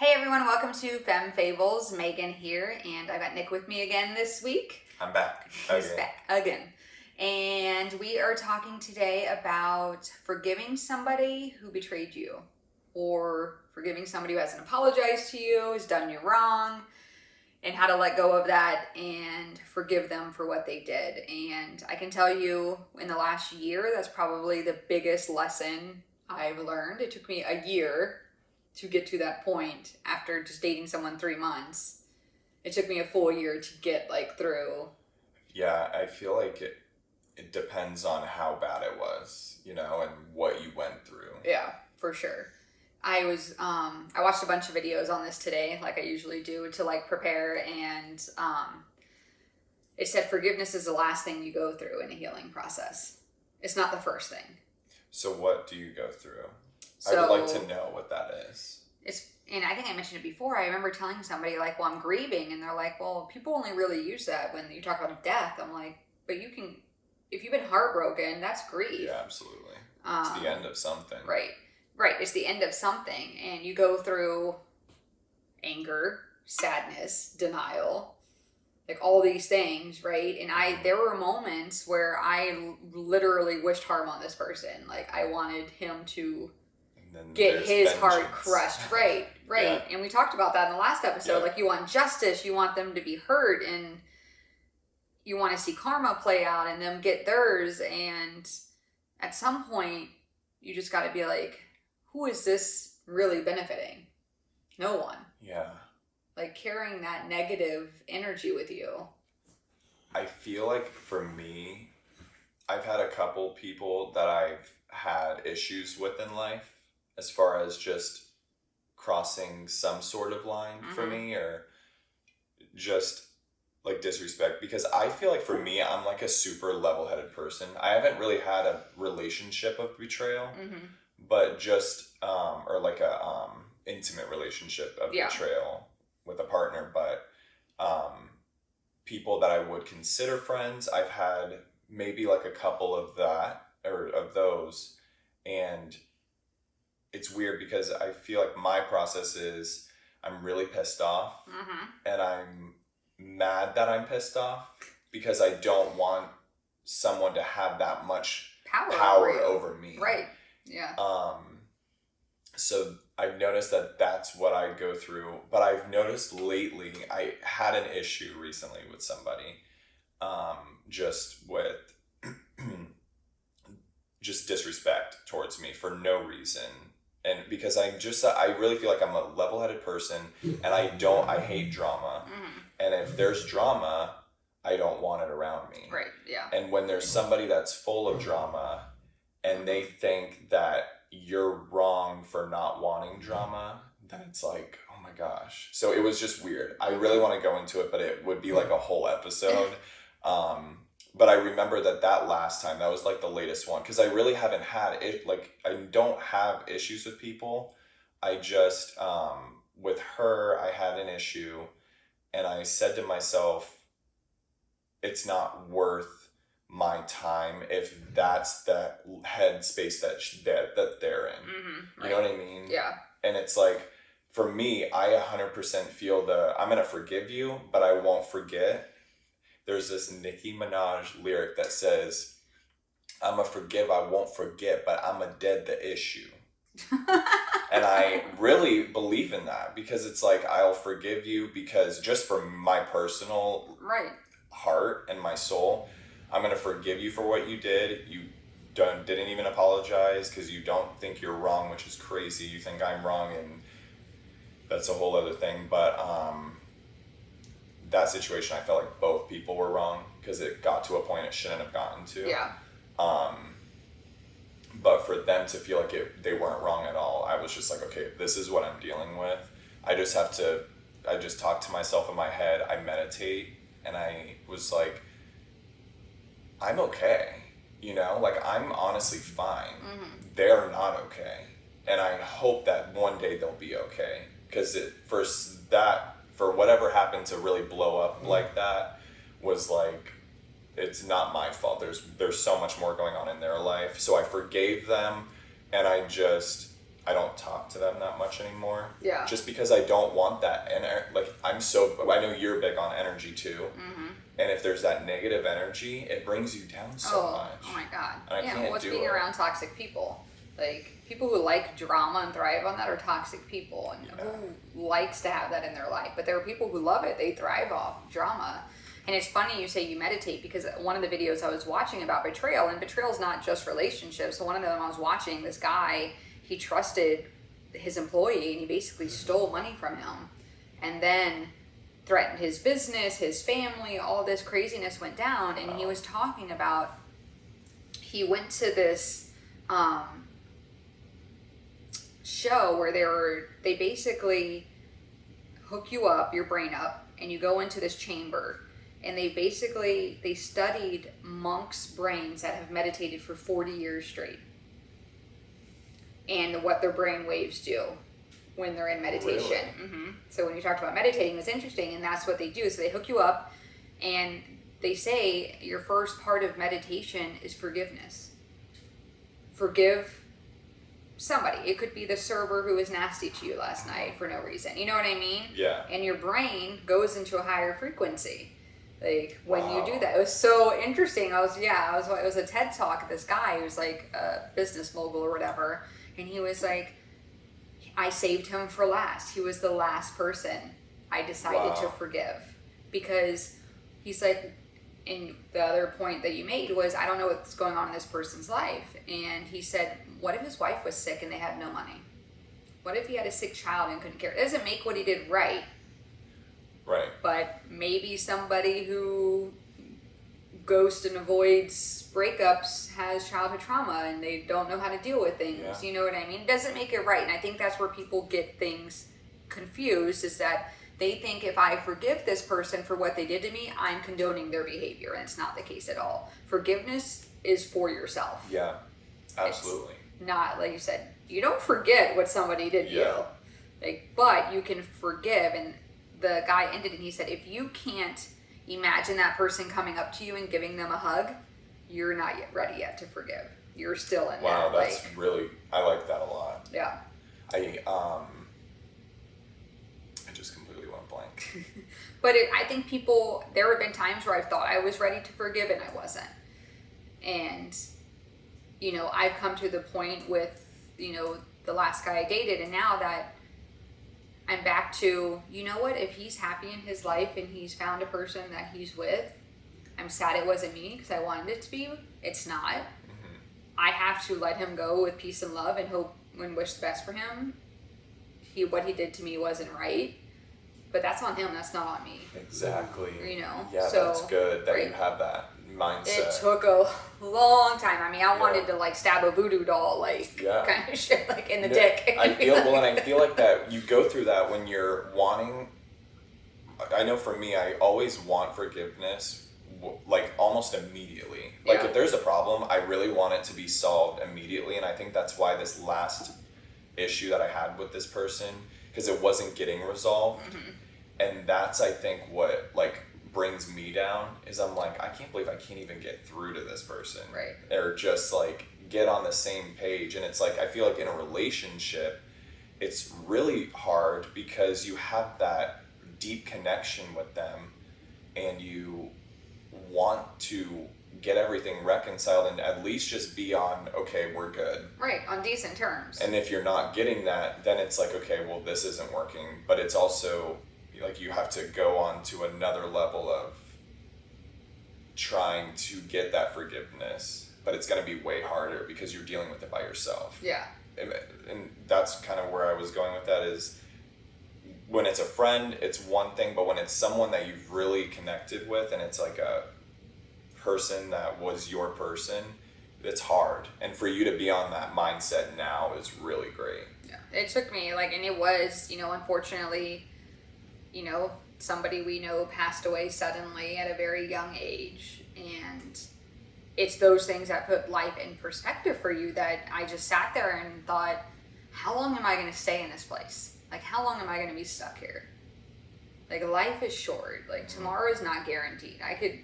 Hey everyone, welcome to Femme Fables. Megan here, and I got Nick with me again this week. I'm back. He's back again. And we are talking today about forgiving somebody who betrayed you, or forgiving somebody who hasn't apologized to you, has done you wrong, and how to let go of that and forgive them for what they did. And I can tell you, in the last year, that's probably the biggest lesson I've learned. It took me a year to get to that point after just dating someone 3 months. It took me a full year to get through. Yeah, I feel like it depends on how bad it was, and what you went through. Yeah, for sure. I watched a bunch of videos on this today, like I usually do, to prepare, and it said forgiveness is the last thing you go through in a healing process. It's not the first thing. So what do you go through? So, I would like to know what that is. And I think I mentioned it before. I remember telling somebody well, I'm grieving, and they're like, well, people only really use that when you talk about death. I'm like, but if you've been heartbroken, that's grief. Yeah, absolutely. It's the end of something. Right. It's the end of something, and you go through anger, sadness, denial, all these things, right? And there were moments where I literally wished harm on this person. I wanted him to get his heart crushed. Right. Yeah. And we talked about that in the last episode. Yeah. You want justice, you want them to be hurt, and you want to see karma play out and them get theirs. And at some point, you just got to be like, who is this really benefiting? No one. Yeah. Carrying that negative energy with you. I feel like for me, I've had a couple people that I've had issues with in life, as far as just crossing some sort of line for me, or just disrespect, because I feel like for me, I'm a super level-headed person. I haven't really had a relationship of betrayal, but just or a intimate relationship of betrayal with a partner, but people that I would consider friends, I've had maybe a couple of that, or of those. And it's weird because I feel like my process is I'm really pissed off, and I'm mad that I'm pissed off, because I don't want someone to have that much power over me. Right. Yeah. So I've noticed that that's what I go through, but I've noticed lately, I had an issue recently with somebody, just with just disrespect towards me for no reason. And because I really feel like I'm a level-headed person, and I hate drama. And if there's drama, I don't want it around me. Right, yeah. And when there's somebody that's full of drama, and they think that you're wrong for not wanting drama, then it's oh my gosh. So it was just weird. I really want to go into it, but it would be a whole episode. But I remember that last time, that was the latest one, because I really haven't had it. I don't have issues with people. I just, with her, I had an issue, and I said to myself, it's not worth my time if that's the headspace that they're in. Right. You know what I mean? Yeah. And it's for me, I 100% feel I'm going to forgive you, but I won't forget. There's this Nicki Minaj lyric that says, "I'ma forgive, I won't forget, but I'ma dead the issue." And I really believe in that, because it's I'll forgive you because just for my personal heart and my soul, I'm going to forgive you for what you did. You didn't even apologize because you don't think you're wrong, which is crazy. You think I'm wrong, and that's a whole other thing. But that situation, I felt like both people were wrong, because it got to a point it shouldn't have gotten to. Yeah. But for them to feel like they weren't wrong at all, I was just okay, this is what I'm dealing with. I just talk to myself in my head. I meditate, and I was I'm okay. I'm honestly fine. They're not okay. And I hope that one day they'll be okay. Because for whatever happened to really blow up like that, was it's not my fault. There's so much more going on in their life. So I forgave them, and I just I don't talk to them that much anymore. Yeah. Just because I don't want that. And like, I know you're big on energy too. Mm-hmm. And if there's that negative energy, it brings you down so much. Oh my God. And I can't what's do being it. around toxic people? Like, people who like drama and thrive on that are toxic people, and who likes to have that in their life. But there are people who love it. They thrive off drama. And it's funny you say you meditate, because one of the videos I was watching about betrayal, and betrayal is not just relationships. So one of them I was watching, this guy, he trusted his employee and he basically stole money from him, and then threatened his business, his family. All this craziness went down. And he was talking about, he went to this show where they basically hook you up, your brain up, and you go into this chamber, and they studied monks' brains that have meditated for 40 years straight, and what their brain waves do when they're in meditation. Really? Mm-hmm. So when you talked about meditating, it's interesting, and that's what they do. So they hook you up, and they say your first part of meditation is forgiveness. Forgive somebody. It could be the server who was nasty to you last night for no reason. You know what I mean? Yeah. And your brain goes into a higher frequency. Like, when you do that. It was so interesting. It was a TED Talk. This guy who was like a business mogul or whatever. And he was like, I saved him for last. He was the last person I decided to forgive. Because he's like, and the other point that you made was, I don't know what's going on in this person's life. And he said, what if his wife was sick and they had no money? What if he had a sick child and couldn't care? It doesn't make what he did right. Right. But maybe somebody who ghosts and avoids breakups has childhood trauma and they don't know how to deal with things. Yeah. You know what I mean? It doesn't make it right. And I think that's where people get things confused, is that they think if I forgive this person for what they did to me, I'm condoning their behavior. And it's not the case at all. Forgiveness is for yourself. Yeah, absolutely. It's not, like you said, you don't forget what somebody did to you. Like, but you can forgive. And the guy ended and he said, if you can't imagine that person coming up to you and giving them a hug, you're not yet ready yet to forgive. You're still in there. Wow, that's really, I like that a lot. Yeah. I just completely went blank. But I think there have been times where I've thought I was ready to forgive and I wasn't. And, I've come to the point with, the last guy I dated, and now that I'm back to, you know what, if he's happy in his life and he's found a person that he's with, I'm sad it wasn't me because I wanted it to be. It's not. Mm-hmm. I have to let him go with peace and love and hope and wish the best for him. What he did to me wasn't right. But that's on him, that's not on me. Exactly. Yeah, so, that's good that you have that mindset. It took a long time. I mean, I wanted to stab a voodoo doll, kind of shit, in the dick. I feel like that you go through that when you're wanting. I know for me, I always want forgiveness, almost immediately. If there's a problem, I really want it to be solved immediately, and I think that's why this last issue that I had with this person, because it wasn't getting resolved. Mm-hmm. And that's, I think, what brings me down, is I'm like, I can't believe I can't even get through to this person. Right. Or just get on the same page. And it's I feel like in a relationship, it's really hard because you have that deep connection with them and you want to get everything reconciled and at least just be on, okay, we're good. Right, on decent terms. And if you're not getting that, then it's okay, well, this isn't working. But it's also you have to go on to another level of trying to get that forgiveness. But it's going to be way harder because you're dealing with it by yourself. Yeah. And that's kind of where I was going with that, is when it's a friend, it's one thing, but when it's someone that you've really connected with and it's a person that was your person, it's hard. And for you to be on that mindset now is really great. Yeah. It took me, and it was, unfortunately, somebody we know passed away suddenly at a very young age. And it's those things that put life in perspective for you, that I just sat there and thought, how long am I going to stay in this place? How long am I going to be stuck here? Life is short. Tomorrow is not guaranteed. I could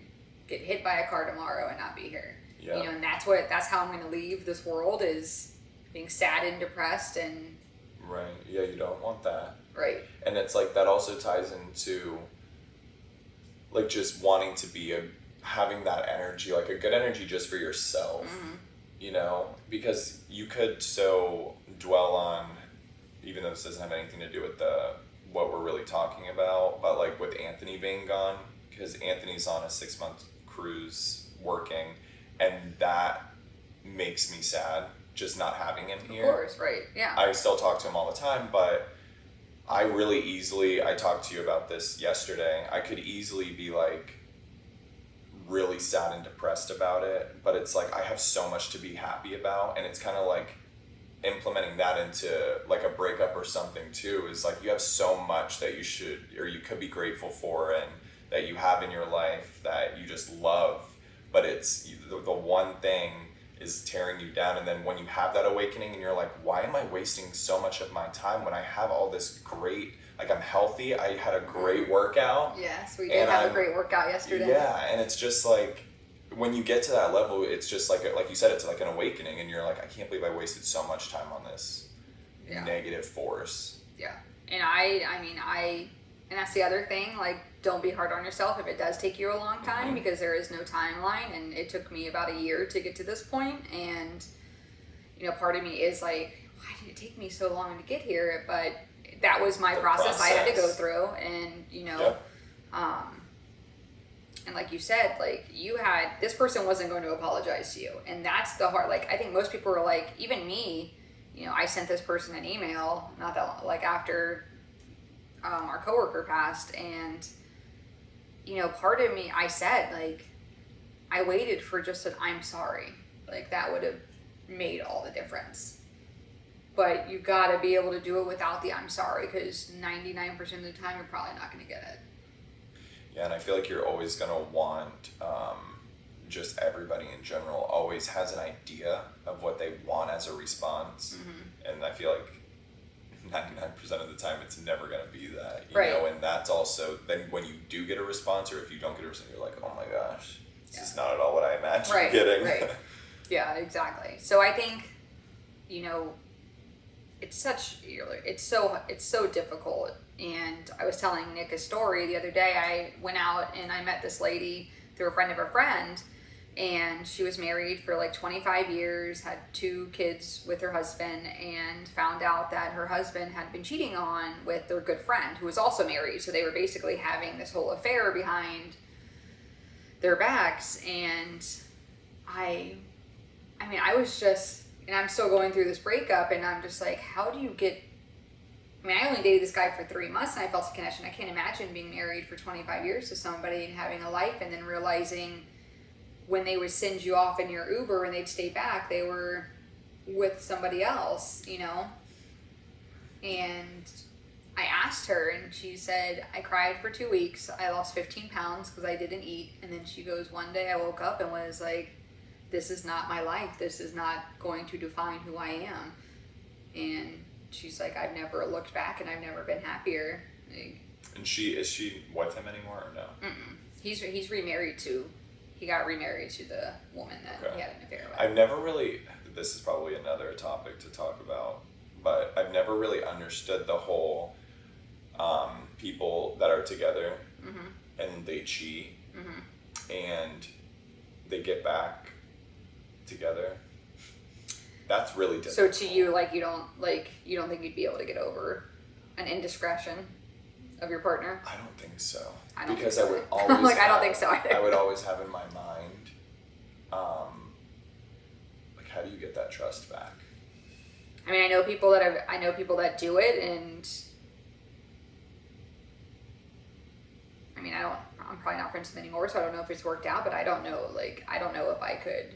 get hit by a car tomorrow and not be here. Yeah. And that's how I'm going to leave this world, is being sad and depressed and Right. Yeah, you don't want that. right. And it's like that also ties into like just wanting to be having that energy, like a good energy just for yourself. You know, because you could so dwell on, even though this doesn't have anything to do with what we're really talking about, but like with Anthony being gone, because Anthony's on a 6-month cruise working, and that makes me sad just not having him here. Of course, right? Yeah. I still talk to him all the time, but I really easily, I talked to you about this yesterday, I could easily be like really sad and depressed about it, but it's like I have so much to be happy about, and it's kind of like implementing that into like a breakup or something too, is like you have so much that you should or you could be grateful for and that you have in your life that you just love, but it's the one thing is tearing you down. And then when you have that awakening and you're like, why am I wasting so much of my time when I have all this great, like I'm healthy, I had a great workout. Yes, we did have a great workout yesterday. Yeah, and it's just like when you get to that level, it's just like you said, it's like an awakening, and you're like, I can't believe I wasted so much time on this negative force. Yeah, and and that's the other thing, like, don't be hard on yourself if it does take you a long time, because there is no timeline, and it took me about a year to get to this point, and, you know, part of me is like, why did it take me so long to get here? But that was my process I had to go through, and, you know, and like you said, like, this person wasn't going to apologize to you, and that's the hard, like, I think most people are like, even me, you know, I sent this person an email, not that long, like, after our coworker passed, and, you know, part of me, I said, like, I waited for just an I'm sorry, like, that would have made all the difference. But you gotta be able to do it without the I'm sorry, because 99% of the time you're probably not gonna get it. Yeah, and I feel like you're always gonna want, just everybody in general always has an idea of what they want as a response, and I feel like 99% of the time it's never going to be that, you know, and that's also, then when you do get a response, or if you don't get a response, you're like, oh my gosh, this is not at all what I imagined getting. Right. Yeah, exactly. So I think, you know, it's so difficult. And I was telling Nick a story the other day. I went out and I met this lady through a friend of a friend, and she was married for like 25 years, had 2 kids with her husband, and found out that her husband had been cheating with their good friend, who was also married. So they were basically having this whole affair behind their backs. And I was just, and I'm still going through this breakup, and I'm just like, how do you get, I only dated this guy for 3 months, and I felt a connection. I can't imagine being married for 25 years to somebody and having a life, and then realizing when they would send you off in your Uber and they'd stay back, they were with somebody else, you know? And I asked her, and she said, I cried for 2 weeks. I lost 15 pounds because I didn't eat. And then she goes, one day I woke up and was like, this is not my life. This is not going to define who I am. And she's like, I've never looked back, and I've never been happier. Like, and is she with him anymore or no? He's remarried to, he got remarried to the woman that he had an affair with. I've never really, this is probably another topic to talk about, but I've never really understood the whole people that are together and they cheat and they get back together. That's really difficult. So to you, like, you don't think you'd be able to get over an indiscretion of your partner? I don't think so. I don't because think so. I would always like, I don't think so either. I would always have in my mind, like, how do you get that trust back? I mean, I know people that do it, and I mean, I'm probably not friends with them anymore, so I don't know if it's worked out, but I don't know if I could.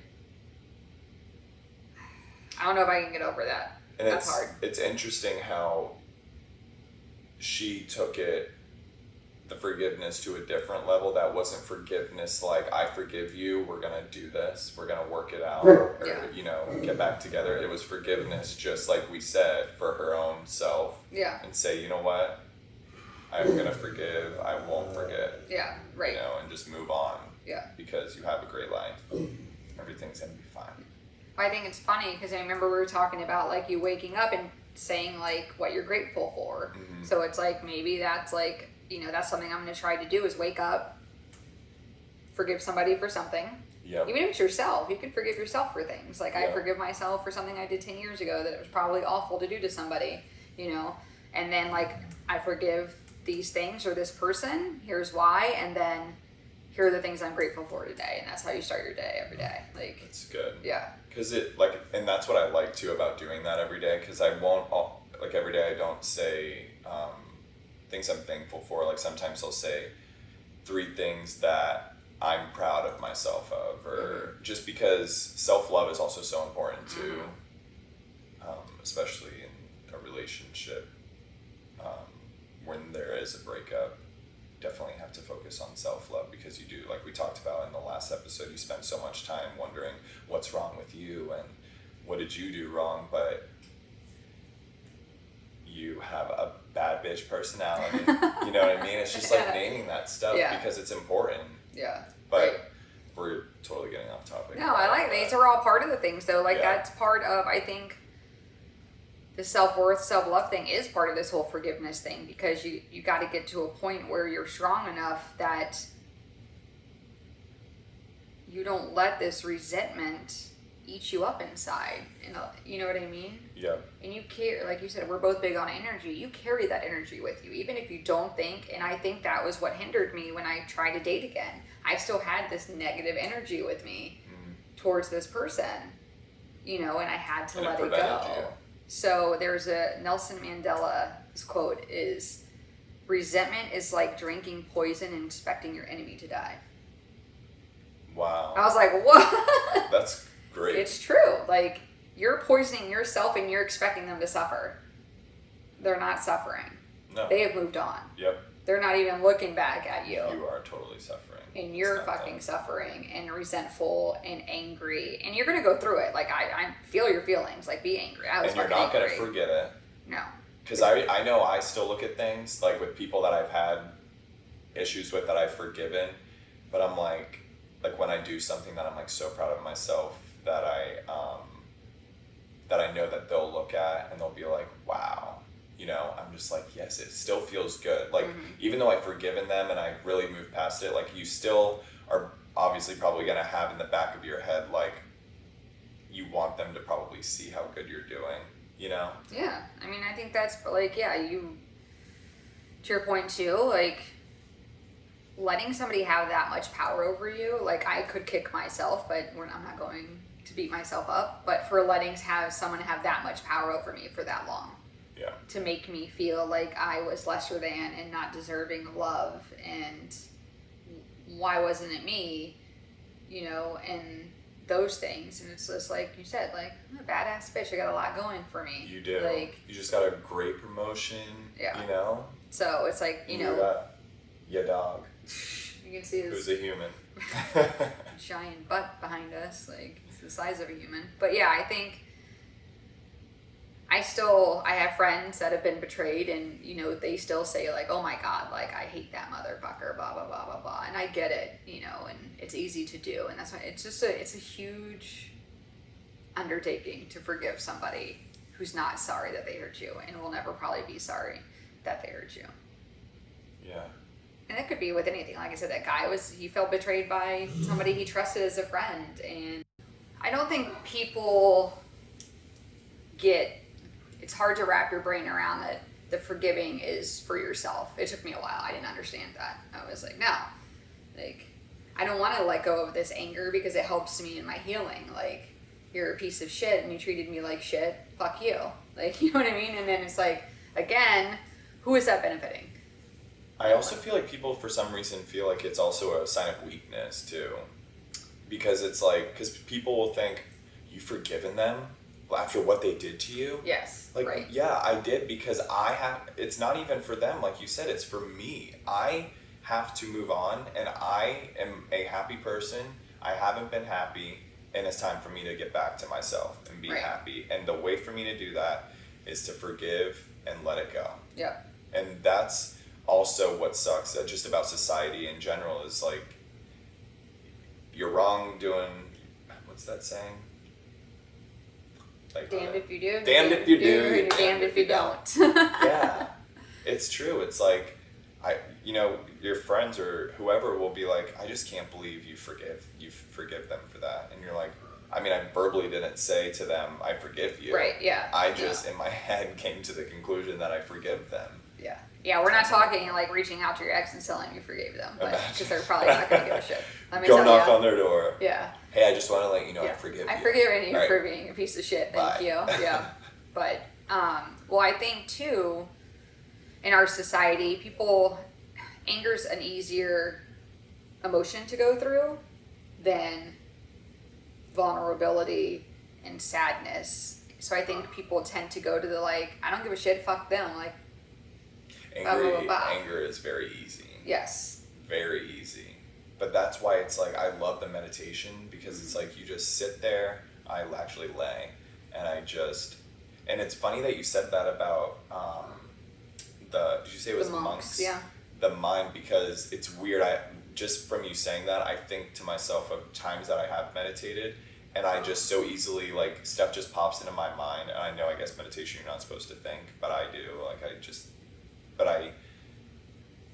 I don't know if I can get over that. And that's hard. It's interesting how she took the forgiveness to a different level. That wasn't forgiveness like, I forgive you, we're gonna do this, we're gonna work it out, or you know, get back together. It was forgiveness, just like we said, for her own self. Yeah. And say, you know what, I'm gonna forgive, I won't forget. Yeah, right. You know, and just move on. Yeah. Because you have a great life. Everything's gonna be fine. I think it's funny because I remember we were talking about like you waking up and saying like what you're grateful for. Mm-hmm. So it's like maybe that's like, that's something I'm going to try to do is wake up, forgive somebody for something. Yep. Even if it's yourself, you can forgive yourself for things. Like, I Yep. forgive myself for something I did 10 years ago that it was probably awful to do to somebody, And then, like, I forgive these things or this person. Here's why. And then here are the things I'm grateful for today. And that's how you start your day every day. Like, It's good. Yeah. Because and that's what I like too about doing that every day. Because I won't, like, every day I don't say things I'm thankful for. Like, sometimes I'll say 3 things that I'm proud of myself of, or just because self-love is also so important too, especially in a relationship. When there is a breakup, definitely have to focus on self-love, because you do, like we talked about in the last episode, you spend so much time wondering what's wrong with you and what did you do wrong, but you have a bad bitch personality. You know what I mean? It's just like naming that stuff because it's important. Yeah. But right. We're totally getting off topic. No, I like these are all part of the things though. Like that's part of, I think, the self-worth, self-love thing is part of this whole forgiveness thing, because you got to get to a point where you're strong enough that you don't let this resentment eat you up inside. You know what I mean? Yeah. And you carry, like you said, we're both big on energy. You carry that energy with you, even if you don't think. And I think that was what hindered me when I tried to date again. I still had this negative energy with me towards this person, and I had to let it go. You. So there's a Nelson Mandela's quote is, resentment is like drinking poison and expecting your enemy to die. Wow. I was like, what? That's great. It's true. Like, you're poisoning yourself and you're expecting them to suffer. They're not suffering. No. They have moved on. Yep. They're not even looking back at you. You are totally suffering. And you're fucking suffering and resentful and angry. And you're going to go through it. Like, I feel your feelings. Like, be angry. I was and you're not going to forget it. No. Because I know I still look at things, like with people that I've had issues with that I've forgiven. But I'm like when I do something that I'm like so proud of myself that I know that they'll look at and they'll be like, wow. I'm just like, yes, it still feels good. Like, even though I've forgiven them and I really moved past it, like, you still are obviously probably going to have in the back of your head, like, you want them to probably see how good you're doing, Yeah. I mean, I think that's, like, to your point too, like, letting somebody have that much power over you, like, I could kick myself, but I'm not going to beat myself up, but for letting someone have that much power over me for that long. Yeah. To make me feel like I was lesser than and not deserving of love, and why wasn't it me, and those things. And it's just like you said, like, I'm a badass bitch. I got a lot going for me. You do. Like, you just got a great promotion. Yeah. So it's like, you got your dog. You can see who's a human. giant butt behind us. Like, it's the size of a human. But yeah, I think I have friends that have been betrayed, and they still say like, oh my God, like, I hate that motherfucker, blah blah blah blah blah. And I get it, and it's easy to do, and that's why it's a huge undertaking to forgive somebody who's not sorry that they hurt you and will never probably be sorry that they hurt you. Yeah. And it could be with anything. Like I said, that guy he felt betrayed by somebody he trusted as a friend, and I don't think people it's hard to wrap your brain around that the forgiving is for yourself. It took me a while. I didn't understand that. I was like, no. Like, I don't want to let go of this anger because it helps me in my healing. Like, you're a piece of shit and you treated me like shit. Fuck you. Like, you know what I mean? And then it's like, again, who is that benefiting? I also feel like people, for some reason, feel like it's also a sign of weakness, too. Because it's like, because people will think, you've forgiven them after what they did to you? Yes, like, right. Yeah, I did, because it's not even for them, like you said, it's for me. I have to move on, and I am a happy person. I haven't been happy, and it's time for me to get back to myself and be happy. And the way for me to do that is to forgive and let it go. Yeah. And that's also what sucks just about society in general, is like, you're wrong doing, what's that saying? Like damned if you do. Damned if you do. You're damned if you don't. Yeah, it's true. It's like, your friends or whoever will be like, I just can't believe you forgive them for that. And you're like, I mean, I verbally didn't say to them, I forgive you. Right, yeah. I just, in my head, came to the conclusion that I forgive them. Yeah. Yeah, we're not talking like reaching out to your ex and telling them you forgave them. Because they're probably not going to give a shit. Go knock on their door. Yeah. Hey, I just want to let you know I forgive you. I forgive you for being a piece of shit. Thank you. Yeah. But, well, I think, too, in our society, anger's an easier emotion to go through than vulnerability and sadness. So I think people tend to go to the like, I don't give a shit, fuck them. Like, anger is very easy. Yes. Very easy. But that's why it's like, I love the meditation, because it's like you just sit there, I actually lay, and and it's funny that you said that about did you say it was the monks? Yeah. The mind, because it's weird. Just from you saying that, I think to myself of times that I have meditated, and I just so easily, like, stuff just pops into my mind, and I know, I guess meditation you're not supposed to think, but I do. But I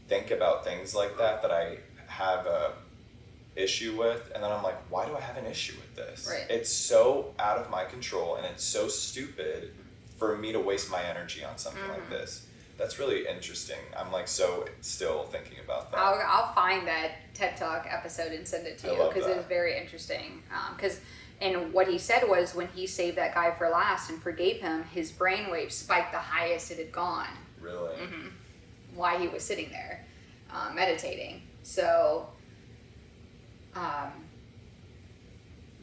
think about things like that I have a issue with, and then I'm like, why do I have an issue with this? Right. It's so out of my control, and it's so stupid for me to waste my energy on something like this. That's really interesting. I'm like so still thinking about that. I'll find that TED Talk episode and send it to you, because it was very interesting. And what he said was, when he saved that guy for last and forgave him, his brainwaves spiked the highest it had gone. Really? Mm-hmm. While he was sitting there meditating. So,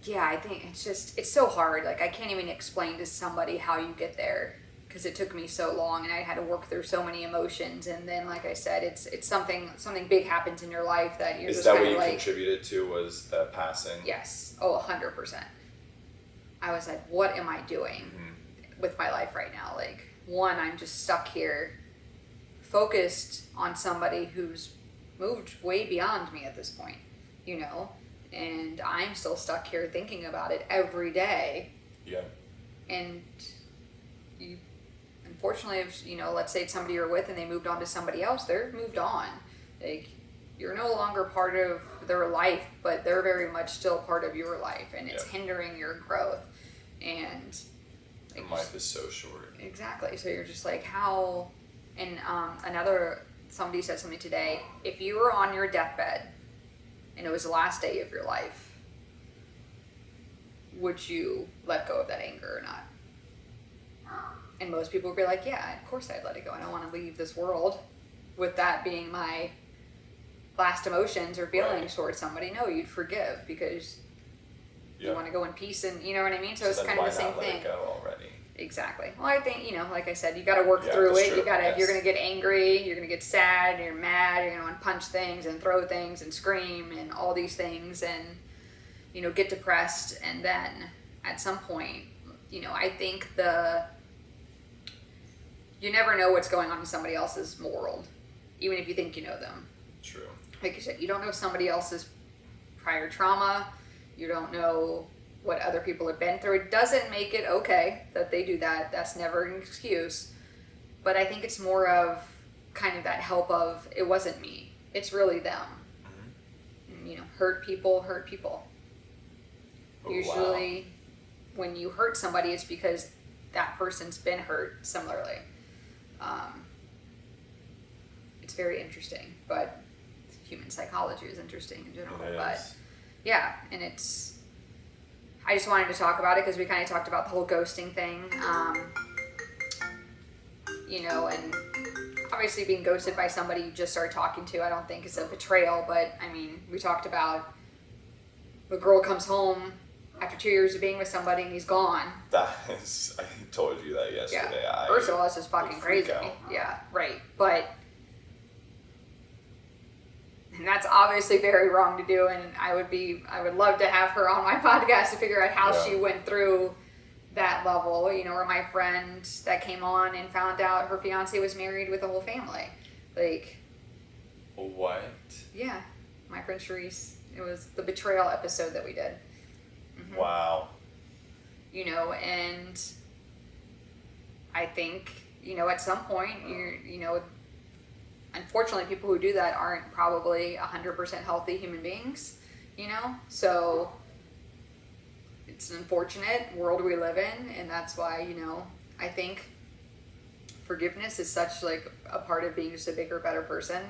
yeah, I think it's so hard. Like, I can't even explain to somebody how you get there, because it took me so long, and I had to work through so many emotions. And then, like I said, it's something big happens in your life that you're Is just that kind of what you like, contributed to, was the passing? yes. Oh, 100%. I was like, what am I doing with my life right now? Like, one, I'm just stuck here, focused on somebody who's moved way beyond me at this point, and I'm still stuck here thinking about it every day. Yeah. And you, unfortunately, if, let's say it's somebody you're with and they moved on to somebody else, they're moved on. Like, you're no longer part of their life, but they're very much still part of your life, and it's hindering your growth. And like, life is so short. Exactly. So you're just like, how? And somebody said something today. If you were on your deathbed and it was the last day of your life, would you let go of that anger or not? And most people would be like, yeah, of course I'd let it go. I don't want to leave this world with that being my last emotions or feelings towards somebody. No, you'd forgive, because you want to go in peace, and you know what I mean? So it's kind of the same thing. Let it go already? Exactly. Well, I think, like I said, you got to work through it. You got to, you're going to get angry, you're going to get sad, you're mad, you're going to want to punch things and throw things and scream and all these things, and, get depressed. And then at some point, I think you never know what's going on in somebody else's world, even if you think you know them. True. Like you said, you don't know somebody else's prior trauma. You don't know what other people have been through. It doesn't make it okay that they do that. That's never an excuse. But I think it's more of kind of that help of, it wasn't me. It's really them. Mm-hmm. And, hurt people. Oh, usually when you hurt somebody, it's because that person's been hurt similarly. It's very interesting, but human psychology is interesting in general. But yeah, and I just wanted to talk about it because we kind of talked about the whole ghosting thing, and obviously being ghosted by somebody you just started talking to, I don't think is a betrayal, but I mean, we talked about the girl comes home after 2 years of being with somebody and he's gone. That is, I told you that yesterday. Yeah. First of all, it's just fucking crazy. Yeah, right. And that's obviously very wrong to do, and I would love to have her on my podcast to figure out how she went through that level, or my friend that came on and found out her fiance was married with a whole family. Like, what? Yeah, my friend Sharice. It was the betrayal episode that we did. Mm-hmm. Wow. and I think, at some point, unfortunately, people who do that aren't probably 100% healthy human beings, so it's an unfortunate world we live in, and that's why, I think forgiveness is such like a part of being just a bigger, better person.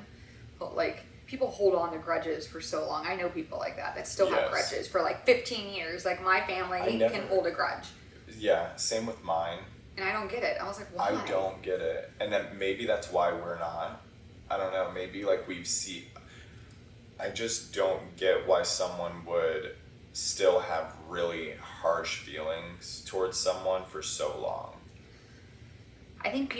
Like, people hold on to grudges for so long. I know people like that still have grudges for like 15 years. Like, my family can hold a grudge. Yeah, same with mine. And I don't get it. I was like, why? I don't get it. And then maybe that's why we're not. I don't know. Maybe like I just don't get why someone would still have really harsh feelings towards someone for so long. I think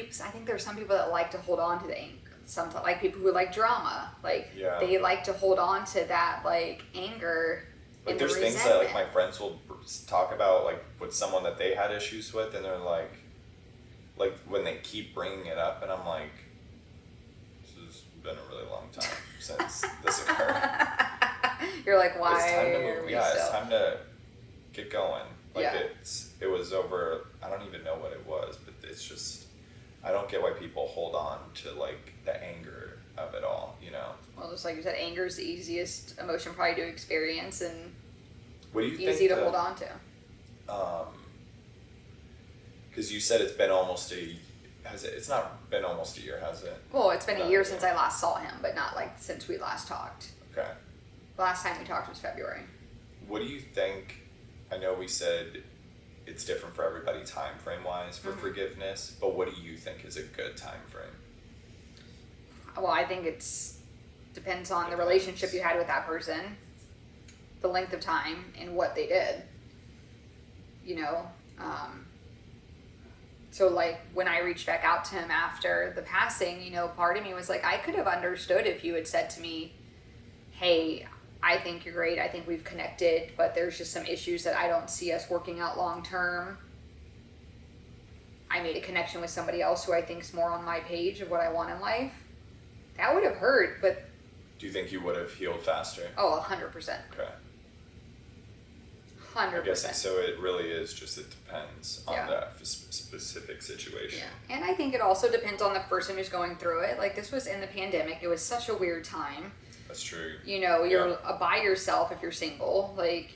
there's some people that like to hold on to the anger. Sometimes, like people who like drama, they like to hold on to that like anger. Like, there's things that like my friends will talk about, like with someone that they had issues with, and they're like when they keep bringing it up, and I'm like, this has been a really long time since this occurred. You're like, why? It's time to move. It's time to get going. Like, it was over. I don't even know what it was, but it's just, I don't get why people hold on to like the anger of it all. Well, just like you said, anger is the easiest emotion probably to experience, and what do you easy to hold on to. Because you said it's been almost it's not been almost a year, has it? Well, it's been a year since I last saw him, but not like since we last talked. Okay. The last time we talked was February. What do you think? I know we said it's different for everybody time frame wise for forgiveness, but what do you think is a good time frame? Well, I think depends on the relationship you had with that person, the length of time, and what they did. So like when I reached back out to him after the passing, part of me was like, I could have understood if you had said to me, hey, I think you're great, I think we've connected, but there's just some issues that I don't see us working out long term. I made a connection with somebody else who I think is more on my page of what I want in life. That would have hurt, but... Do you think you would have healed faster? Oh, 100%. Okay. 100%. I guess so. It really is just, it depends on that specific situation. Yeah. And I think it also depends on the person who's going through it. Like, this was in the pandemic. It was such a weird time. That's true. You're by yourself if you're single. Like,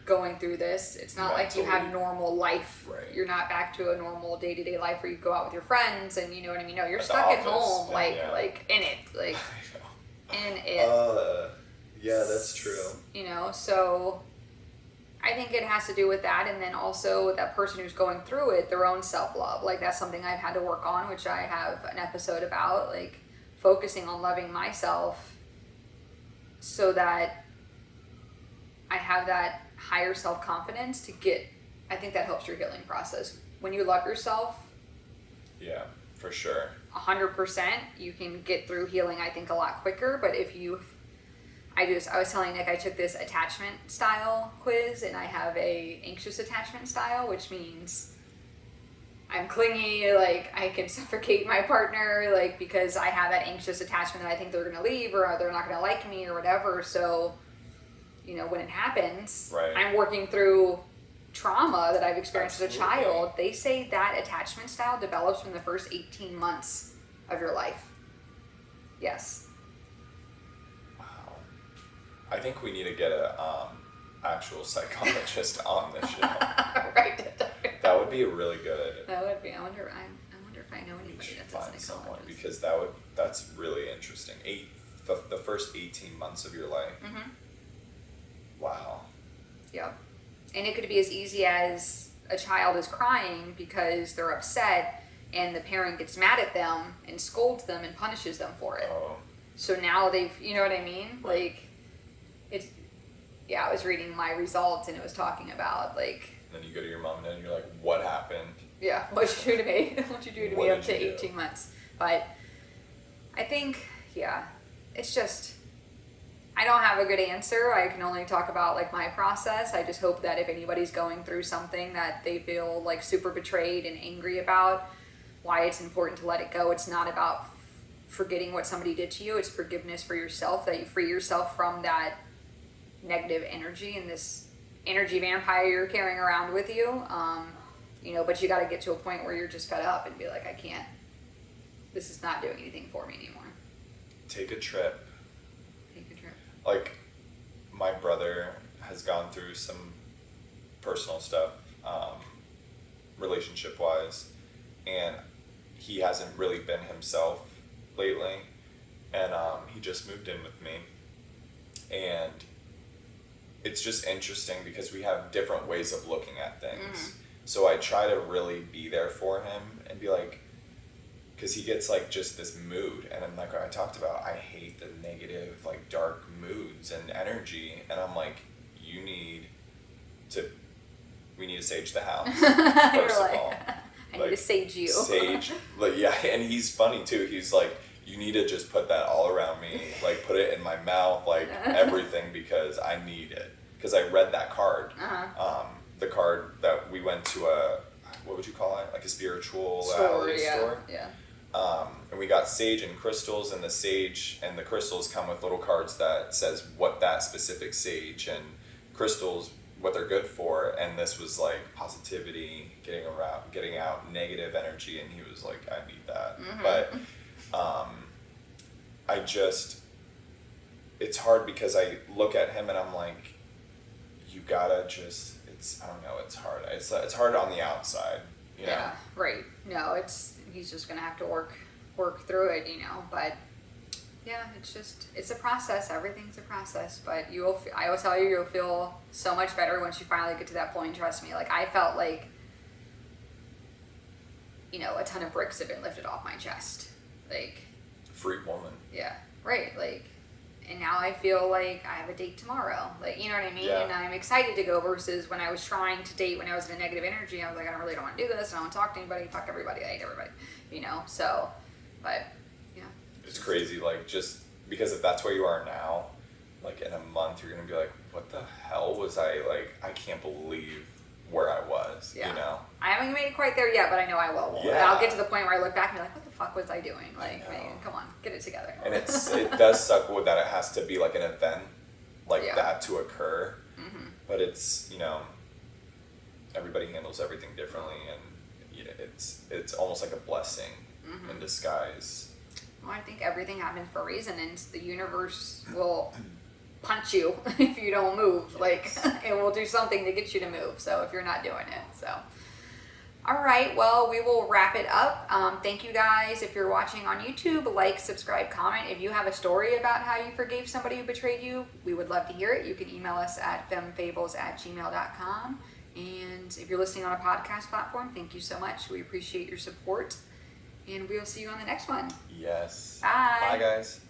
going through this. It's not mentally, like you have normal life. Right. You're not back to a normal day-to-day life where you go out with your friends and you know what I mean? No, you're stuck at home, like in it. Like, in it. Yeah, that's true. So... I think it has to do with that, and then also that person who's going through it, their own self-love. Like, that's something I've had to work on, which I have an episode about, like, focusing on loving myself so that I have that higher self-confidence I think that helps your healing process. When you love yourself... Yeah, for sure. 100%, you can get through healing, I think, a lot quicker, but if you... I was telling Nick I took this attachment style quiz, and I have a anxious attachment style, which means I'm clingy, like I can suffocate my partner, like because I have that anxious attachment that I think they're gonna leave or they're not gonna like me or whatever. So, when it happens, I'm working through trauma that I've experienced as a child. They say that attachment style develops from the first 18 months of your life. Yes. I think we need to get a actual psychologist on the show. Right. That would be really good. That would be. I wonder if I know anybody that's find someone, because that's really interesting. The first 18 months of your life. Mm-hmm. Wow. Yep. And it could be as easy as a child is crying because they're upset, and the parent gets mad at them and scolds them and punishes them for it. Oh. So now you know what I mean? Right. Like, I was reading my results and it was talking about like... Then you go to your mom and you're like, what happened? Yeah, what'd you do to me? What'd you do to me up to 18 months? But I think, it's just... I don't have a good answer. I can only talk about like my process. I just hope that if anybody's going through something that they feel like super betrayed and angry about, why it's important to let it go. It's not about forgetting what somebody did to you. It's forgiveness for yourself, that you free yourself from that negative energy and this energy vampire you're carrying around with you. You know, but you got to get to a point where you're just fed up and be like, I can't. This is not doing anything for me anymore. Take a trip. Take a trip. Like, my brother has gone through some personal stuff, relationship wise, and he hasn't really been himself lately, and he just moved in with me, and it's just interesting because we have different ways of looking at things. So I try to really be there for him and be like, because he gets like just this mood, and I'm like, I talked about, I hate the negative, like dark moods and energy, and I'm like, we need to sage the house. First of all, I need to sage you. Sage, like, yeah, and he's funny too. He's like, you need to just put that all around me, like put it in my mouth, like everything, because I need it. Because I read that card, the card that we went to what would you call it? Like a spiritual store. Yeah. And we got sage and crystals, and the sage and the crystals come with little cards that says what that specific sage and crystals, what they're good for. And this was like positivity, getting out negative energy, and he was like, I need that. But it's hard because I look at him and I'm like, you gotta just, I don't know, it's hard. It's hard on the outside, you know? Yeah, right. No, he's just gonna have to work through it, you know, but yeah, it's a process. Everything's a process, but I will tell you, you'll feel so much better once you finally get to that point. Trust me. Like, I felt like, you know, a ton of bricks have been lifted off my chest. Like, free woman. Yeah, right. Like, and now I feel like I have a date tomorrow. Like, you know what I mean? Yeah. And I'm excited to go, versus when I was trying to date when I was in a negative energy, I was like, I don't want to do this. I don't want to talk to anybody. Fuck everybody. I hate everybody. You know? So, but, yeah. It's crazy. Like, just because if that's where you are now, like in a month, you're going to be like, what the hell was I, like, I can't believe where I was, you know? I haven't made it quite there yet, but I know I will. Yeah. And I'll get to the point where I look back and be like, what the fuck was I doing? Like, man, come on, get it together. And it does suck with that it has to be like an event like that to occur. But it's, you know, everybody handles everything differently, and you know, it's almost like a blessing in disguise. Well, I think everything happens for a reason, and the universe will punch you if you don't move. Like, it will do something to get you to move. So if you're not doing it, so. All right, well, we will wrap it up. Thank you guys. If you're watching on YouTube, like, subscribe, comment. If you have a story about how you forgave somebody who betrayed you, we would love to hear it. You can email us at femmefables@gmail.com. And if you're listening on a podcast platform, thank you so much. We appreciate your support. And we'll see you on the next one. Yes. Bye. Bye, guys.